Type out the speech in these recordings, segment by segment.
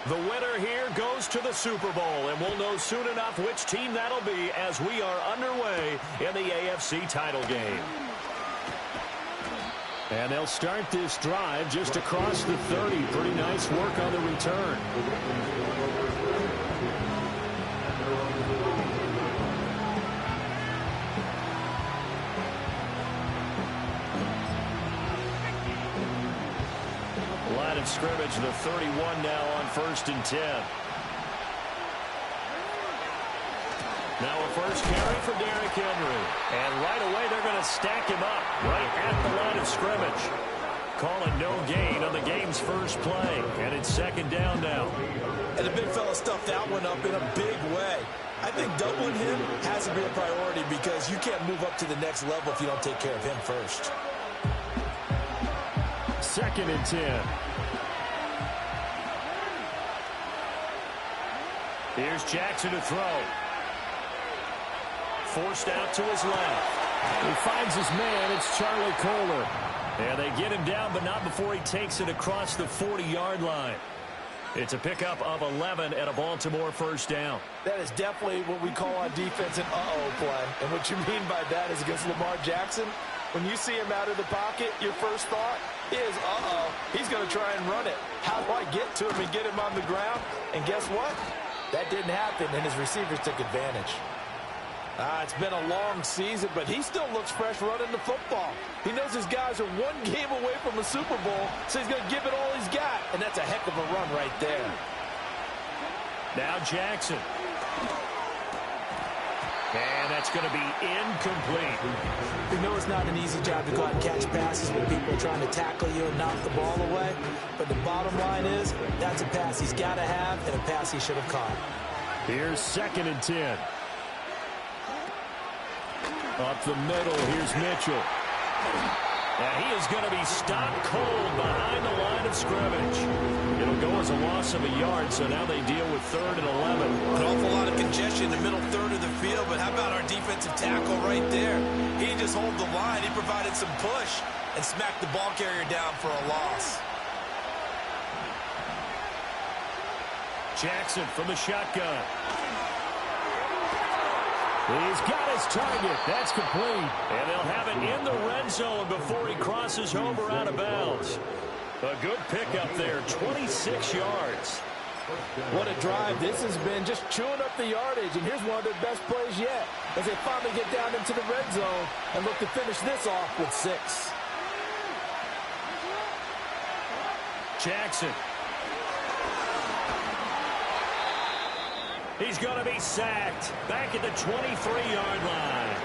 The winner here goes to the Super Bowl, and we'll know soon enough which team that'll be as we are underway in the AFC title game. And they'll start this drive just across the 30. Pretty nice work on the return. Line of scrimmage, the 31 now on 1st and 10. Now a first carry for Derrick Henry. And right away they're going to stack him up right at the line of scrimmage. Calling no gain on the game's first play. And it's 2nd down now. And the big fella stuffed that one up in a big way. I think doubling him has to be a priority because you can't move up to the next level if you don't take care of him first. 2nd and 10. Here's Jackson to throw. Forced out to his left. He finds his man. It's Charlie Kohler. And they get him down, but not before he takes it across the 40-yard line. It's a pickup of 11 and a Baltimore first down. That is definitely what we call on defense an uh-oh play. And what you mean by that is against Lamar Jackson, when you see him out of the pocket, your first thought is, uh-oh, he's going to try and run it. How do I get to him and get him on the ground? And guess what? That didn't happen, and his receivers took advantage. It's been a long season, but he still looks fresh running the football. He knows his guys are one game away from a Super Bowl, so he's going to give it all he's got, and that's a heck of a run right there. Now Jackson. And that's going to be incomplete. We know it's not an easy job to go out and catch passes when people are trying to tackle you and knock the ball away, but the bottom line is that's a pass he's got to have and a pass he should have caught. Here's 2nd and 10. Up the middle, here's Mitchell. And he is going to be stopped cold behind the line of scrimmage. It'll go as a loss of a yard, so now they deal with 3rd and 11. An awful lot of congestion in the middle third of the field, but how about our defensive tackle right there? He didn't just hold the line, he provided some push and smacked the ball carrier down for a loss. Jackson from the shotgun. He's got his target. That's complete. And they'll have it in the red zone before he crosses over out of bounds. A good pickup there, 26 yards. What a drive this has been, just chewing up the yardage. And here's one of their best plays yet as they finally get down into the red zone and look to finish this off with 6. Jackson. He's going to be sacked back at the 23-yard line.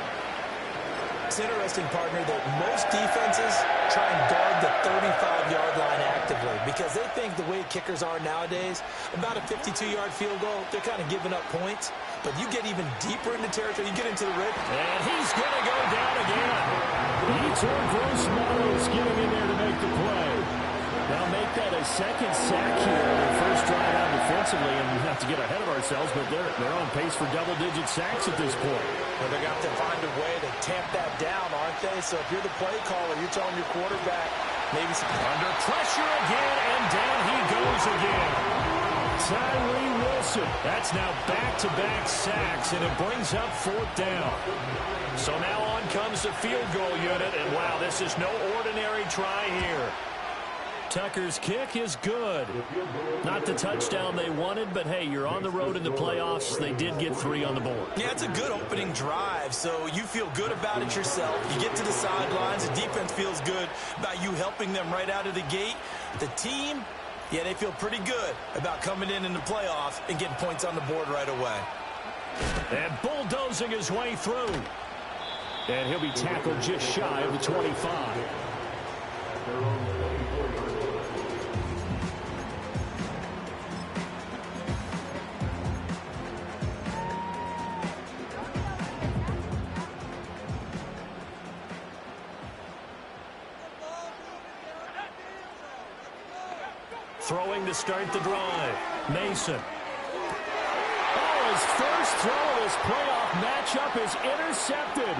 It's interesting, partner, that most defenses try and guard the 35-yard line actively because they think the way kickers are nowadays, about a 52-yard field goal, they're kind of giving up points. But you get even deeper into territory, you get into the red. And he's going to go down again. Yetur Gross-Matos getting in there to make the play. Now make that a 2nd sack here on their first drive out defensively, and we have to get ahead of ourselves, but they're on pace for double-digit sacks at this point. Well, they're going to have to find a way to tamp that down, aren't they? So if you're the play caller, you're telling your quarterback, maybe some... Under pressure again, and down he goes again. Tyree Wilson. That's now back-to-back sacks, and it brings up 4th down. So now on comes the field goal unit, and wow, this is no ordinary try here. Tucker's kick is good. Not the touchdown they wanted, but hey, you're on the road in the playoffs. They did get 3 on the board. Yeah, it's a good opening drive, so you feel good about it yourself. You get to the sidelines, the defense feels good about you helping them right out of the gate. The team, yeah, they feel pretty good about coming in the playoffs and getting points on the board right away. And bulldozing his way through. And he'll be tackled just shy of the 25. Throwing to start the drive. Mason. Oh, his first throw of his playoff matchup is intercepted.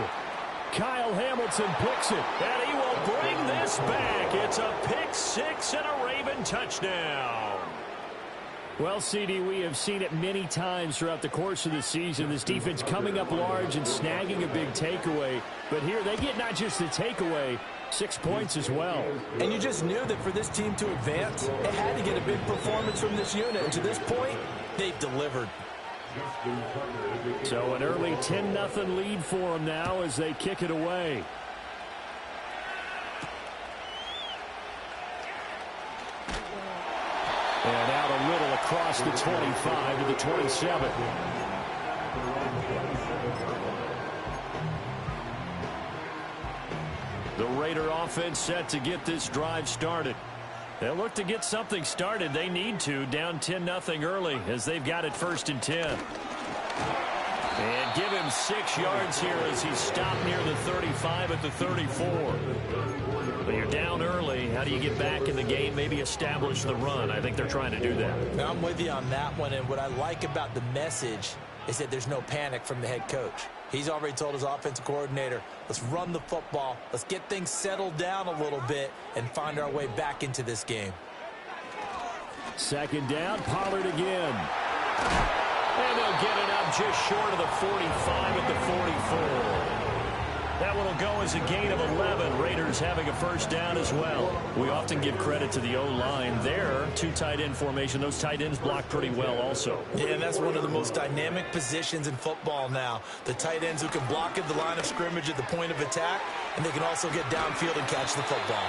Kyle Hamilton picks it, and he will bring this back. It's a pick 6 and a Raven touchdown. Well, CD, we have seen it many times throughout the course of the season. This defense coming up large and snagging a big takeaway. But here they get not just the takeaway, 6 points as well. And you just knew that for this team to advance, it had to get a big performance from this unit. And to this point, they've delivered. So an early 10-0 lead for them now as they kick it away. And out a little across the 25 to the 27. The Raider offense set to get this drive started. They'll look to get something started. They need to, down 10-0 early as they've got it 1st and 10. And give him 6 yards here as he's stopped near the 35 at the 34. But you're down early. How do you get back in the game, maybe establish the run? I think they're trying to do that. Now, I'm with you on that one, and what I like about the message is that there's no panic from the head coach. He's already told his offensive coordinator, let's run the football, let's get things settled down a little bit and find our way back into this game. 2nd down, Pollard again. And they'll get it up just short of the 45 at the 44. That one will go as a gain of 11. Raiders having a 1st down as well. We often give credit to the O-line there. 2 tight end formation. Those tight ends block pretty well also. Yeah, and that's one of the most dynamic positions in football now. The tight ends who can block at the line of scrimmage at the point of attack, and they can also get downfield and catch the football.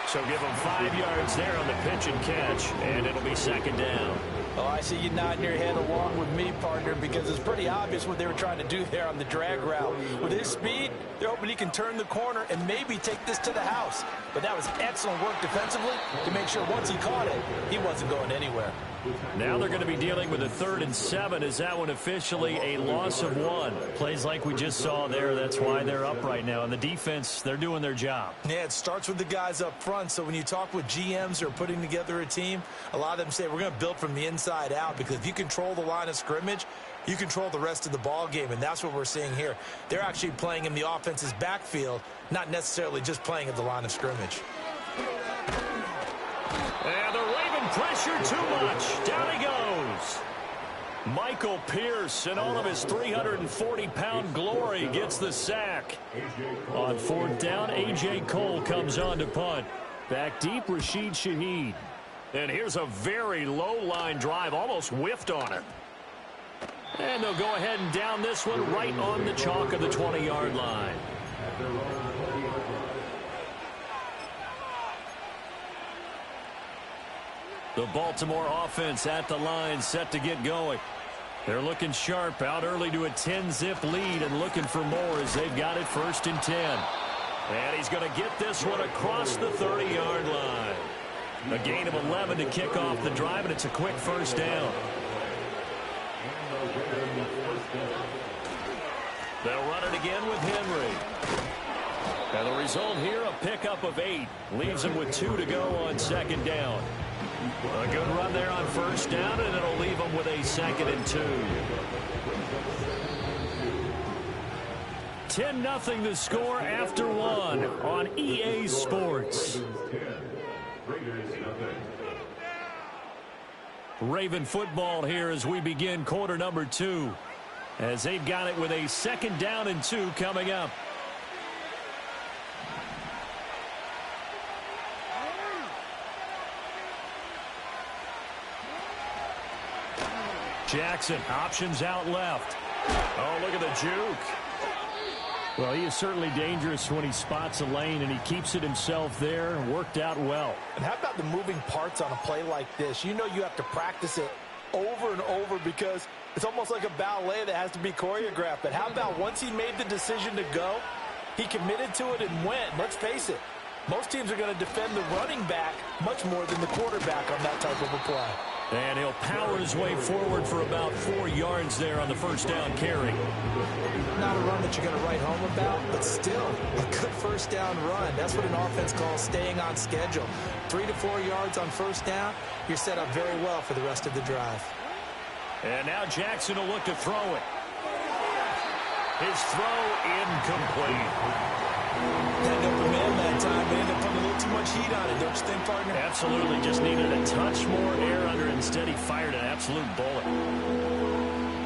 So give them 5 yards there on the pitch and catch, and it'll be 2nd down. Oh, I see you nodding your head along with me, partner, because it's pretty obvious what they were trying to do there on the drag route. With his speed, they're hoping he can turn the corner and maybe take this to the house. But that was excellent work defensively to make sure once he caught it, he wasn't going anywhere. Now they're going to be dealing with a 3rd and 7. Is that one officially a loss of 1? Plays like we just saw there. That's why they're up right now. And the defense, they're doing their job. Yeah, it starts with the guys up front. So when you talk with GMs who are putting together a team, a lot of them say we're going to build from the inside out, because if you control the line of scrimmage, you control the rest of the ball game, and that's what we're seeing here. They're actually playing in the offense's backfield, not necessarily just playing at the line of scrimmage. And they're waving pressure too much. Down he goes. Michael Pierce, in all of his 340-pound glory, gets the sack. On 4th down, A.J. Cole comes on to punt. Back deep, Rashid Shaheed. And here's a very low-line drive, almost whiffed on it. And they'll go ahead and down this one right on the chalk of the 20-yard line. The Baltimore offense at the line, set to get going. They're looking sharp, out early to a 10-zip lead and looking for more as they've got it 1st and 10. And he's going to get this one across the 30-yard line. A gain of 11 to kick off the drive, and it's a quick 1st down. They'll run it again with Henry. And the result here, a pickup of 8. Leaves them with 2 to go on 2nd down. A good run there on 1st down, and it'll leave them with a 2nd and 2. 10-0 the score after 1 on EA Sports. Raven football here as we begin quarter number 2. As they've got it with a 2nd down and 2 coming up. Jackson, options out left. Oh, look at the juke. Well, he is certainly dangerous when he spots a lane, and he keeps it himself there. Worked out well. And how about the moving parts on a play like this? You know you have to practice it over and over because it's almost like a ballet that has to be choreographed. But how about once he made the decision to go, he committed to it and went. Let's face it, most teams are going to defend the running back much more than the quarterback on that type of a play. And he'll power his way forward for about 4 yards there on the 1st down carry. Not a run that you're going to write home about, but still a good 1st down run. That's what an offense calls staying on schedule. 3 to 4 yards on 1st down, you're set up very well for the rest of the drive. And now Jackson will look to throw it. His throw incomplete. Had an open man that time, but ended up putting a little too much much heat on it, don't you think, partner? Absolutely. Just needed a touch more air under it. Instead, he fired an absolute bullet.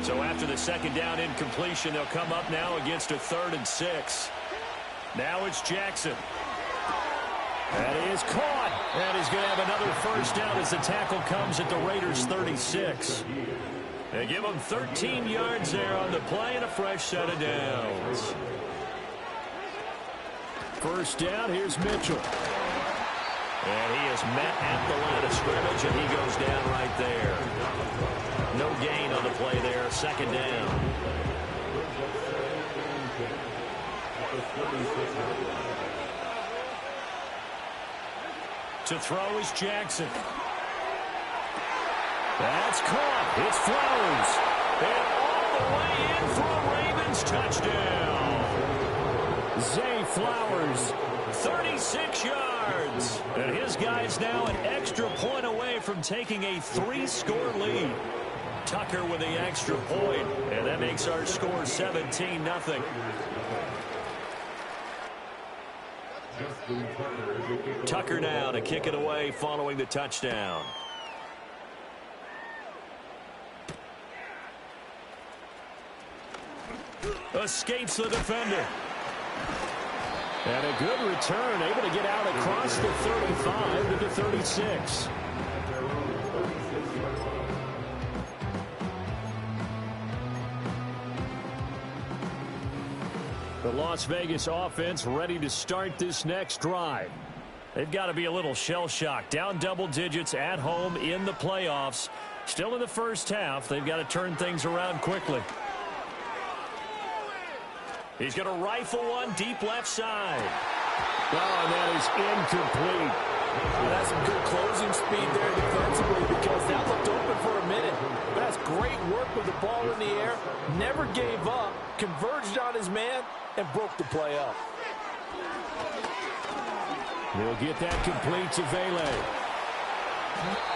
So after the second down incompletion, they'll come up now against a 3rd and 6. Now it's Jackson. That is caught. And he's going to have another first down as the tackle comes at the Raiders' 36. They give him 13 yards there on the play and a fresh set of downs. First down, here's Mitchell. And he is met at the line of scrimmage, and he goes down right there. No gain on the play there, second down. To throw is Jackson. That's caught. It's Flowers. And all the way in for a Ravens touchdown. Zay Flowers, 36 yards. And his guy's now an extra point away from taking a 3-score lead. Tucker with the extra point. And that makes our score 17-0. Tucker now to kick it away following the touchdown. Escapes the defender. And a good return, able to get out across the 35 to the 36. The Las Vegas offense ready to start this next drive. They've got to be a little shell-shocked. Down double digits at home in the playoffs. Still in the first half. They've got to turn things around quickly. He's going to rifle one deep left side. Oh, and that is incomplete. Well, that's some good closing speed there defensively because that looked open for a minute. But that's great work with the ball in the air. Never gave up. Converged on his man and broke the play up. He'll get that complete to Vele.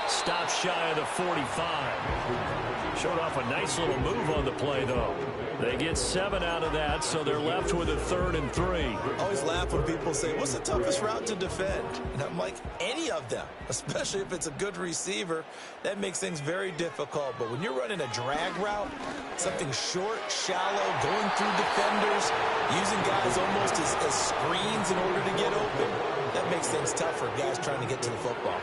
Stop shy of the 45. Showed off a nice little move on the play, though. They get 7 out of that, so they're left with a 3rd and 3. I always laugh when people say, what's the toughest route to defend? And I'm like, any of them, especially if it's a good receiver. That makes things very difficult. But when you're running a drag route, something short, shallow, going through defenders, using guys almost as screens in order to get open, that makes things tough for guys trying to get to the football.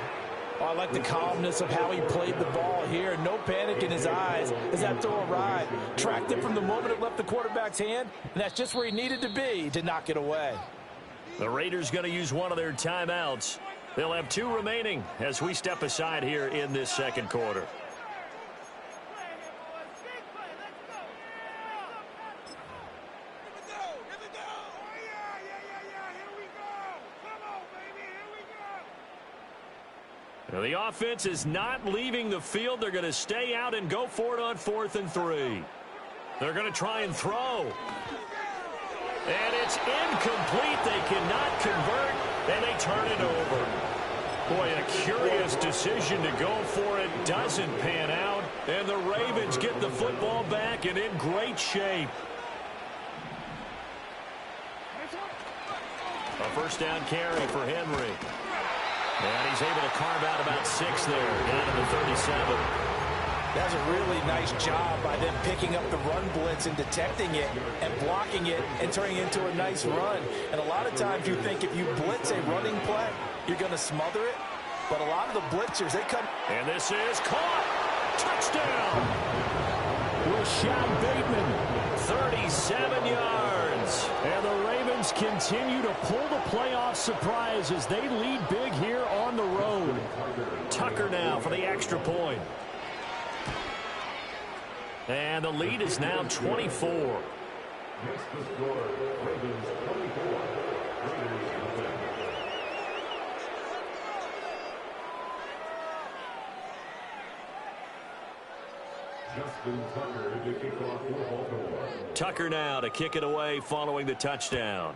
Oh, I like the calmness of how he played the ball here. No panic in his eyes as that throw arrived. Tracked it from the moment it left the quarterback's hand, and that's just where he needed to be to knock it away. The Raiders going to use one of their timeouts. They'll have 2 remaining as we step aside here in this second quarter. Now, the offense is not leaving the field. They're going to stay out and go for it on 4th and 3. They're going to try and throw. And it's incomplete. They cannot convert, and they turn it over. Boy, a curious decision to go for it. Doesn't pan out, and the Ravens get the football back and in great shape. A first down carry for Henry. And he's able to carve out about 6 there, down to the 37. That's a really nice job by them picking up the run blitz and detecting it and blocking it and turning it into a nice run. And a lot of times you think if you blitz a running play, you're going to smother it. But a lot of the blitzers, they come. And this is caught. Touchdown. Rashad Bateman, 37 yards. And the Ravens continue to pull the playoff surprise as they lead big here on the road. Tucker now for the extra point. And the lead is now 24. Tucker now to kick it away following the touchdown.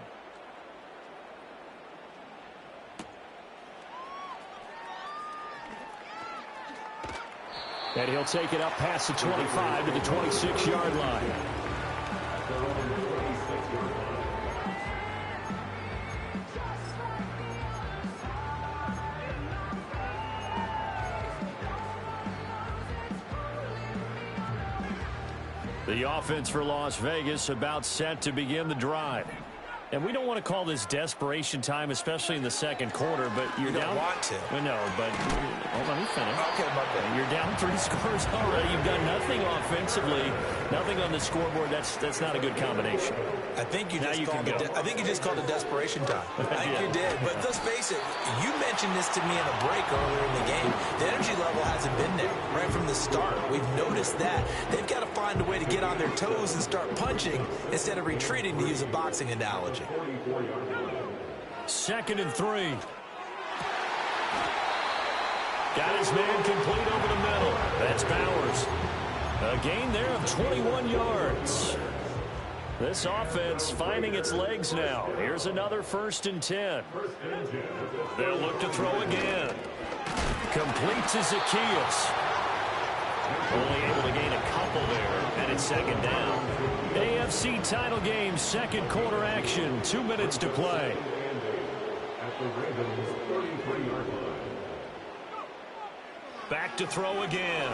And he'll take it up past the 25 to the 26-yard line. The offense for Las Vegas about set to begin the drive. And we don't want to call this desperation time, especially in the second quarter, but you're down. You don't want to. Well, no, but let me finish. Okay, my bad. You're down 3 scores already. You've done nothing offensively, nothing on the scoreboard. That's not a good combination. I think you just called it desperation time. I think you did. But let's face it, you mentioned this to me in a break earlier in the game. The energy level hasn't been there right from the start. We've noticed that. They've got to find a way to get on their toes and start punching instead of retreating, to use a boxing analogy. 2nd and 3. Got his man complete over the middle. That's Bowers. A gain there of 21 yards. This offense finding its legs now. Here's another 1st and 10. They'll look to throw again. Complete to Zacchaeus. Only able to gain a couple there, and it's 2nd down. AFC title game, 2nd quarter action, 2 minutes to play. Back to throw again.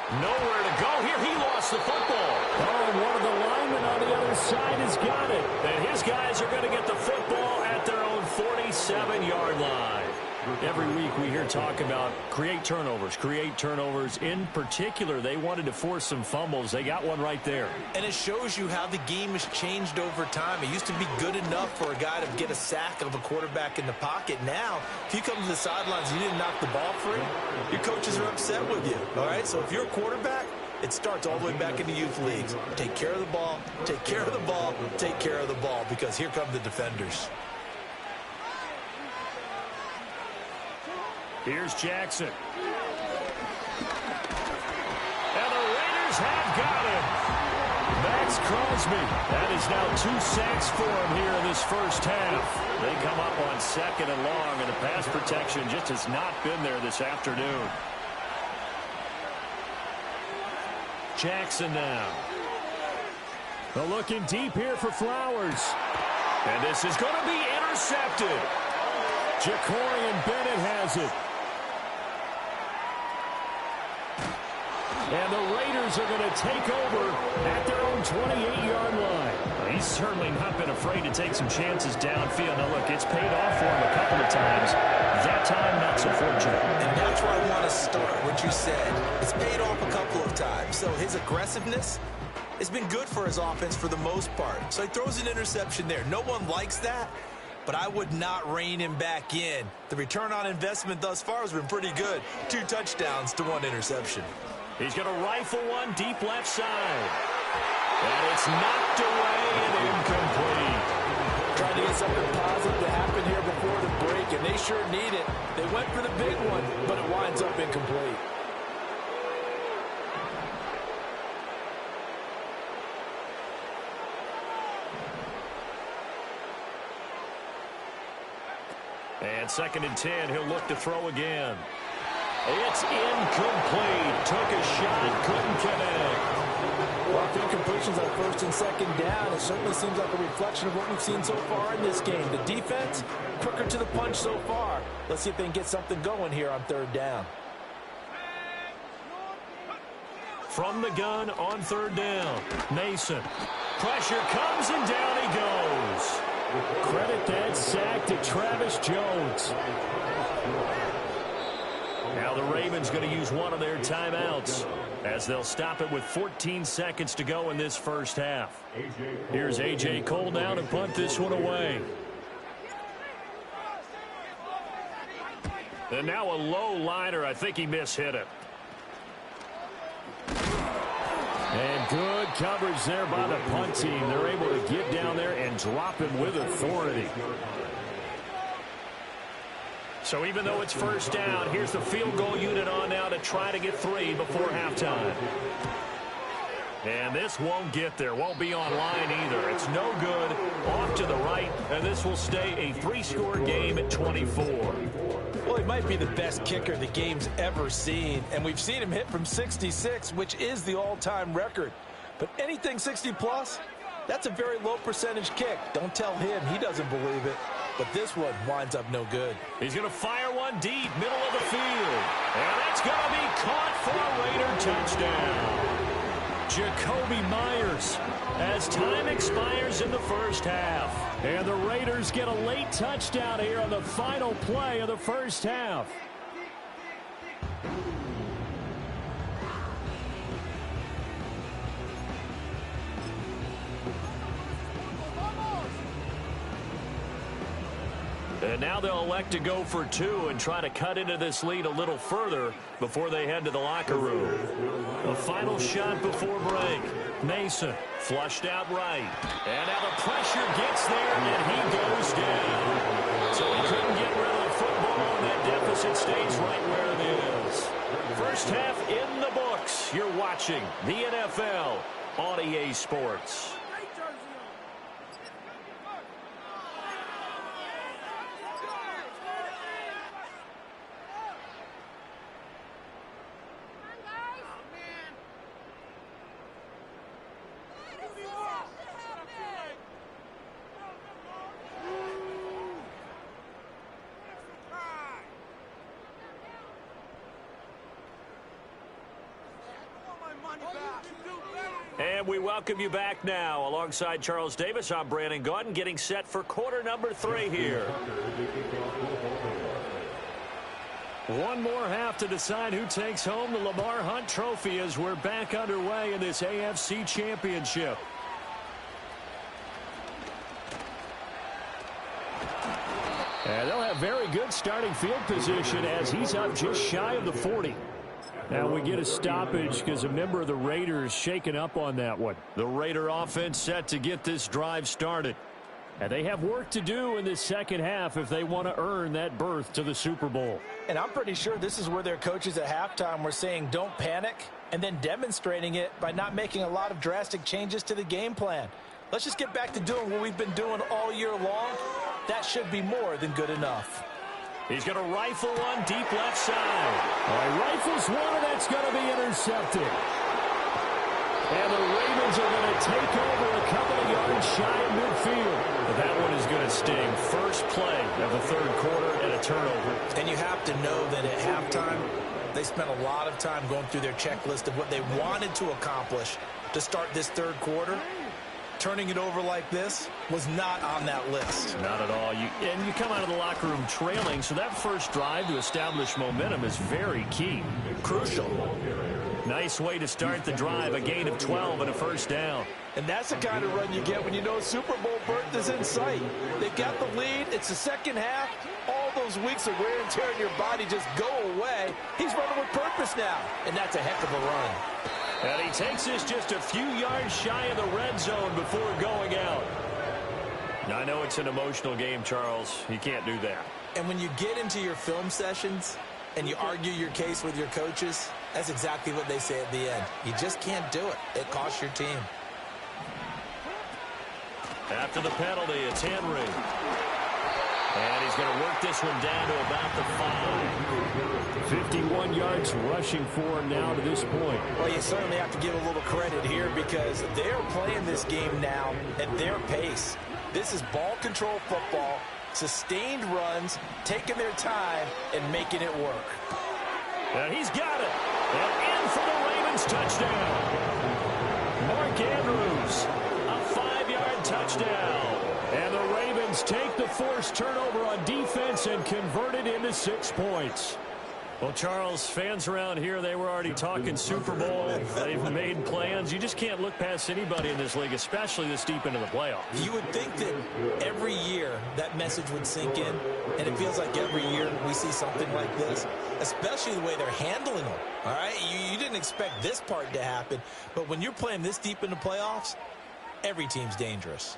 Nowhere to go here. He lost the football. Oh, and one of the linemen on the other side has got it. And his guys are going to get the football at their own 47-yard line. Every week we hear talk about create turnovers. In particular, they wanted to force some fumbles. They got one right there. And it shows you how the game has changed over time. It used to be good enough for a guy to get a sack of a quarterback in the pocket. Now, if you come to the sidelines and you didn't knock the ball free, your coaches are upset with you. All right, so if you're a quarterback, it starts all the way back in the youth leagues. Take care of the ball, take care of the ball, take care of the ball, because here come the defenders. Here's Jackson. And the Raiders have got him. Max Crosby. That is now 2 sacks for him here in this first half. They come up on 2nd and long, and the pass protection just has not been there this afternoon. Jackson now. They're looking deep here for Flowers. And this is going to be intercepted. Jacorian Bennett has it. And the Raiders are going to take over at their own 28-yard line. He's certainly not been afraid to take some chances downfield. Now, look, it's paid off for him a couple of times. That time, not so fortunate. And that's where I want to start, what you said. It's paid off a couple of times. So his aggressiveness has been good for his offense for the most part. So he throws an interception there. No one likes that, but I would not rein him back in. The return on investment thus far has been pretty good. 2 touchdowns to 1 interception. He's going to rifle one deep left side. And it's knocked away and incomplete. Trying to get something positive to happen here before the break, and they sure need it. They went for the big one, but it winds up incomplete. And 2nd and 10, he'll look to throw again. It's incomplete. Took a shot, couldn't connect. Well, I think incompletions on 1st and 2nd down. It certainly seems like a reflection of what we've seen so far in this game. The defense, quicker to the punch so far. Let's see if they can get something going here on 3rd down. From the gun on 3rd down, Mason. Pressure comes and down he goes. Credit that sack to Travis Jones. Now the Ravens going to use one of their timeouts as they'll stop it with 14 seconds to go in this first half. Here's A.J. Cole down to punt this one away. And now a low liner. I think he mishit it. And good coverage there by the punt team. They're able to get down there and drop him with authority. So even though it's 1st down, here's the field goal unit on now to try to get 3 before halftime. And this won't get there. Won't be on line either. It's no good. Off to the right, and this will stay a 3-score game at 24. Well, he might be the best kicker the game's ever seen, and we've seen him hit from 66, which is the all-time record. But anything 60-plus, that's a very low percentage kick. Don't tell him he doesn't believe it. But this one winds up no good. He's going to fire one deep, middle of the field. And that's going to be caught for a Raider touchdown. Jacoby Myers as time expires in the first half. And the Raiders get a late touchdown here on the final play of the first half. And now they'll elect to go for two and try to cut into this lead a little further before they head to the locker room. A final shot before break. Mason flushed out right. And now the pressure gets there, and he goes down. So he couldn't get rid of the football, and that deficit stays right where it is. First half in the books. You're watching the NFL on EA Sports. And we welcome you back now. Alongside Charles Davis, I'm Brandon Gaudin, getting set for quarter number 3 here. One more half to decide who takes home the Lamar Hunt Trophy as we're back underway in this AFC Championship. And they'll have very good starting field position as he's up just shy of the 40. Now we get a stoppage because a member of the Raiders shaken up on that one. The Raider offense set to get this drive started. And they have work to do in this second half if they want to earn that berth to the Super Bowl. And I'm pretty sure this is where their coaches at halftime were saying don't panic, and then demonstrating it by not making a lot of drastic changes to the game plan. Let's just get back to doing what we've been doing all year long. That should be more than good enough. He's going to rifle one deep left side. Rifles one, and that's going to be intercepted. And the Ravens are going to take over a couple of yards shy of midfield. But that one is going to sting. First play of the third quarter and a turnover. And you have to know that at halftime, they spent a lot of time going through their checklist of what they wanted to accomplish to start this third quarter. Turning it over like this was not on that list. Not at all. And you come out of the locker room trailing, so that first drive to establish momentum is very key. Crucial. Nice way to start the drive, a gain of 12 and a first down. And that's the kind of run you get when you know Super Bowl berth is in sight. They've got the lead. It's the second half. All those weeks of wear and tear in your body just go away. He's running with purpose now, and that's a heck of a run. And he takes this just a few yards shy of the red zone before going out. Now, I know it's an emotional game, Charles. You can't do that. And when you get into your film sessions and you argue your case with your coaches, that's exactly what they say at the end. You just can't do it. It costs your team. After the penalty, it's Henry. And he's going to work this one down to about the 5. 51 yards rushing for him now to this point. Well, you certainly have to give a little credit here because they're playing this game now at their pace. This is ball control football, sustained runs, taking their time, and making it work. And he's got it. And in for the Ravens touchdown. Mark Andrews, a 5-yard touchdown. And the Ravens take the forced turnover on defense and convert it into 6 points. Well, Charles, fans around here, they were already talking Super Bowl. They've made plans. You just can't look past anybody in this league, especially this deep into the playoffs. You would think that every year that message would sink in, and it feels like every year we see something like this, especially the way they're handling them. All right, you didn't expect this part to happen, but when you're playing this deep into playoffs, every team's dangerous.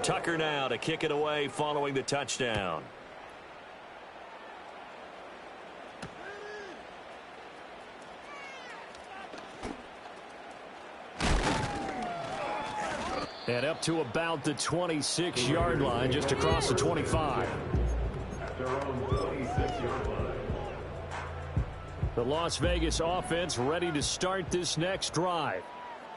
Tucker now to kick it away following the touchdown. And up to about the 26-yard line, just across the 25. The Las Vegas offense ready to start this next drive.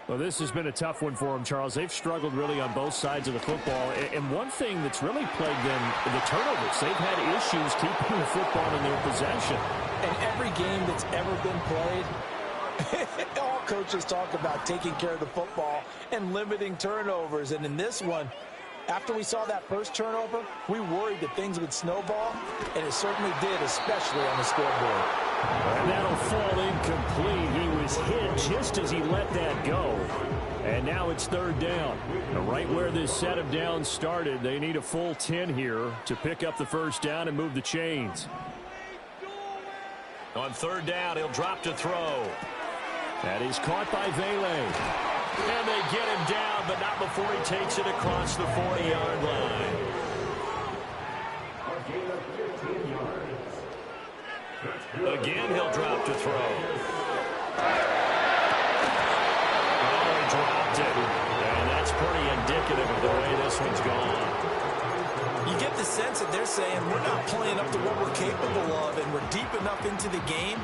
Well, this has been a tough one for them, Charles. They've struggled really on both sides of the football. And one thing that's really plagued them, the turnovers. They've had issues keeping the football in their possession. And every game that's ever been played, all coaches talk about taking care of the football and limiting turnovers. And in this one, after we saw that first turnover, we worried that things would snowball, and it certainly did, especially on the scoreboard. And that'll fall incomplete. He was hit just as he let that go. And now it's third down. Right where this set of downs started, they need a full 10 here to pick up the first down and move the chains. On third down, he'll drop to throw. That is caught by Vele. And they get him down, but not before he takes it across the 40-yard line. Again, he'll drop to throw. Oh, he dropped it. And that's pretty indicative of the way this one's gone. You get the sense that they're saying we're not playing up to what we're capable of, and we're deep enough into the game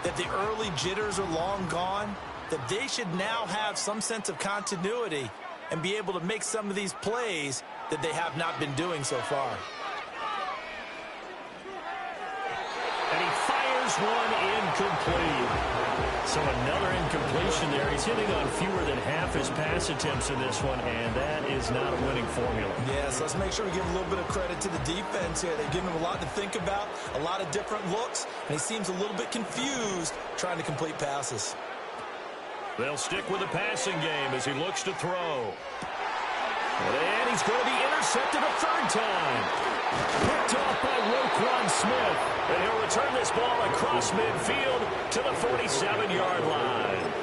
that the early jitters are long gone, that they should now have some sense of continuity and be able to make some of these plays that they have not been doing so far. And he fires one incomplete. So another incompletion there. He's hitting on fewer than half his pass attempts in this one, and that is not a winning formula. Yes, let's make sure we give a little bit of credit to the defense here. They've given him a lot to think about, a lot of different looks, and he seems a little bit confused trying to complete passes. They'll stick with the passing game as he looks to throw. And he's going to be intercepted a third time. Picked off by Roquan Smith. And he'll return this ball across midfield to the 47-yard line.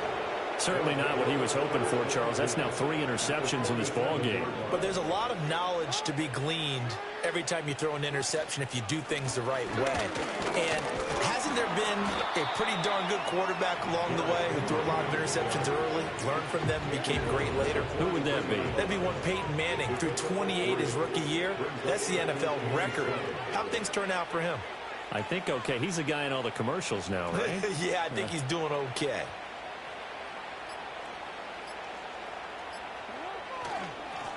Certainly not what he was hoping for, Charles. That's now 3 interceptions in this ball game. But there's a lot of knowledge to be gleaned every time you throw an interception if you do things the right way. And hasn't there been a pretty darn good quarterback along the way who threw a lot of interceptions early, learned from them, and became great later? Who would that be? That'd be one Peyton Manning. Threw 28 his rookie year. That's the NFL record. How'd things turn out for him? I think okay. He's a guy in all the commercials now, right? Yeah, I think he's doing okay.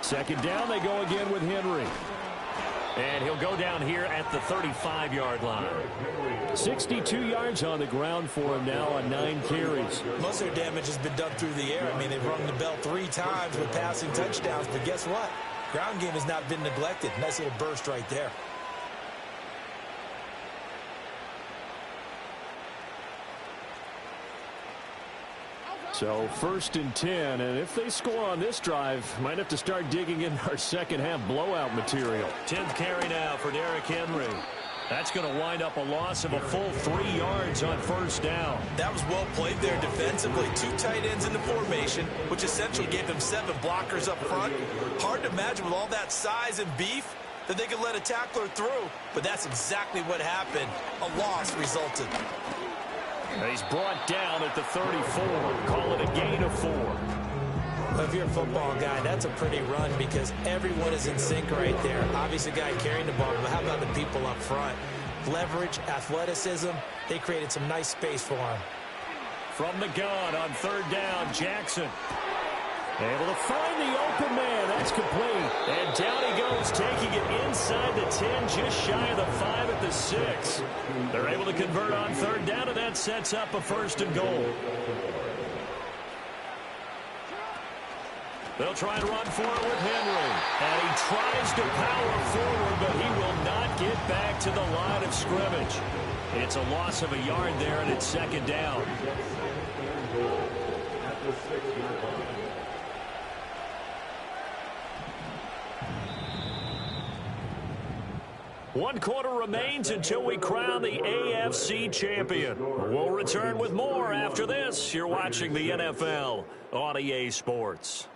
Second down, they go again with Henry. And he'll go down here at the 35-yard line. 62 yards on the ground for him now on 9 carries. Most of their damage has been done through the air. I mean, they've rung the bell 3 times with passing touchdowns. But guess what? Ground game has not been neglected. Nice little burst right there. So first and 10, and if they score on this drive, might have to start digging in our second half blowout material. 10th carry now for Derrick Henry. That's going to wind up a loss of a full 3 yards on first down. That was well played there defensively. 2 tight ends in the formation, which essentially gave them 7 blockers up front. Hard to imagine with all that size and beef that they could let a tackler through, but that's exactly what happened. A loss resulted. He's brought down at the 34. Call it a gain of 4. Well, if you're a football guy, that's a pretty run because everyone is in sync right there. Obviously, the guy carrying the ball, but how about the people up front? Leverage, athleticism, they created some nice space for him. From the gun on third down, Jackson. Able to find the open man. That's complete. And down he goes, taking it inside the 10, just shy of the 5 at the 6. They're able to convert on third down, and that sets up a first and goal. They'll try and run for it with Henry. And he tries to power forward, but he will not get back to the line of scrimmage. It's a loss of a yard there, and it's second down. One quarter remains until we crown the AFC champion. We'll return with more after this. You're watching the NFL on EA Sports.